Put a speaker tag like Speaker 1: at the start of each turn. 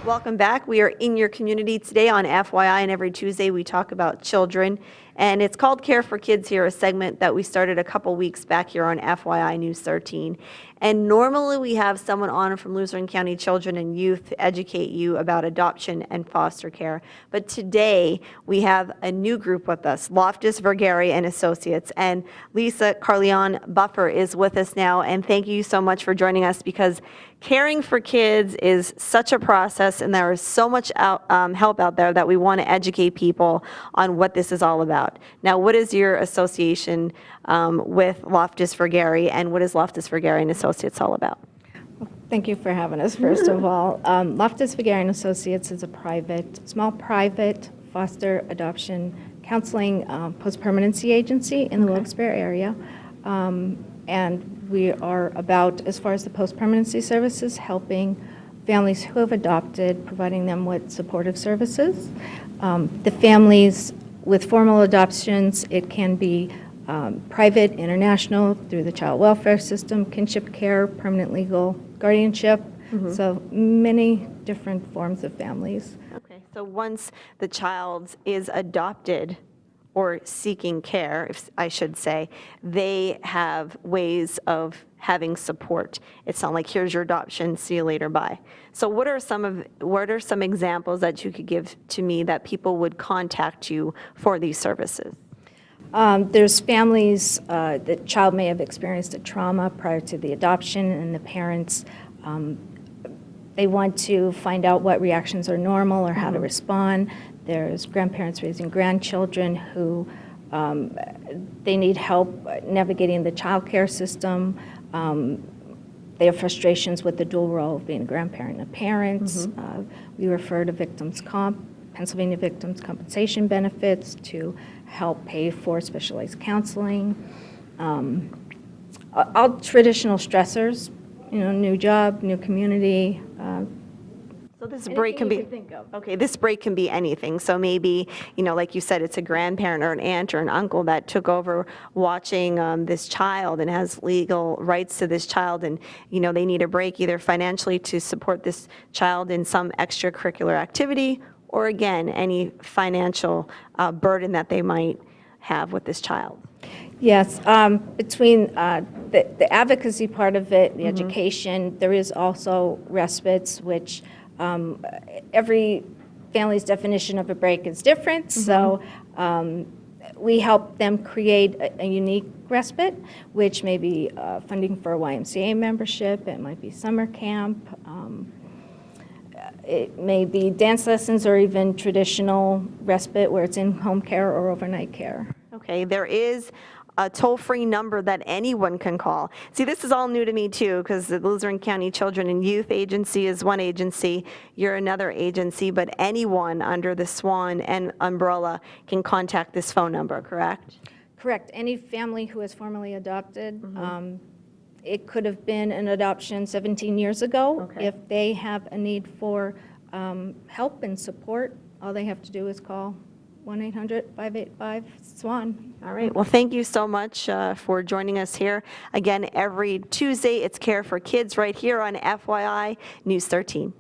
Speaker 1: Welcome back. We are in your community today on FYI, and every Tuesday we talk about children. And it's called Care for Kids here, a segment that we started a couple weeks back here on FYI News 13. And normally we have someone on from Luzerne County Children and Youth to educate you about adoption and foster care. But today we have a new group with us, Loftus Vergari and Associates. And Lisa Carleon Buffer is with us now. And thank you so much for joining us, because caring for kids is such a process, and there is so much help out there that we want to educate people on what this is all about. Now, what is your association with Loftus Vergari, and what is Loftus Vergari and Associates all about?
Speaker 2: Thank you for having us, first of all. Loftus Vergari Associates is a small private foster adoption counseling post-permanency agency in the Wilkes-Barre area. And we are about, as far as the post-permanency services, helping families who have adopted, providing them with supportive services. The families with formal adoptions, it can be private, international, through the child welfare system, kinship care, permanent legal guardianship. So many different forms of families.
Speaker 1: Okay, so once the child is adopted, or seeking care, if I should say, they have ways of having support. It's not like, here's your adoption, see you later, bye. So what are some examples that you could give to me that people would contact you for these services?
Speaker 2: There's families, the child may have experienced a trauma prior to the adoption, and the parents, they want to find out what reactions are normal or how to respond. There's grandparents raising grandchildren who they need help navigating the child care system. They have frustrations with the dual role of being a grandparent and a parent. We refer to Pennsylvania Victims Compensation Benefits to help pay for specialized counseling. All traditional stressors, new job, new community.
Speaker 1: So this break can be, okay, this break can be anything. So maybe, like you said, it's a grandparent or an aunt or an uncle that took over watching this child and has legal rights to this child, and, they need a break either financially to support this child in some extracurricular activity, or again, any financial burden that they might have with this child.
Speaker 2: Yes, between the advocacy part of it, the education, there is also respites, which every family's definition of a break is different, so we help them create a unique respite, which may be funding for a YMCA membership, it might be summer camp, it may be dance lessons, or even traditional respite where it's in-home care or overnight care.
Speaker 1: Okay, there is a toll-free number that anyone can call. See, this is all new to me too, because the Luzerne County Children and Youth Agency is one agency, you're another agency, but anyone under the SWAN and umbrella can contact this phone number, correct?
Speaker 2: Correct. Any family who has formally adopted, it could have been an adoption 17 years ago.
Speaker 1: Okay.
Speaker 2: If they have a need for help and support, all they have to do is call 1-800-585-SWAN.
Speaker 1: All right, well, thank you so much for joining us here. Again, every Tuesday, it's Care for Kids right here on FYI News 13.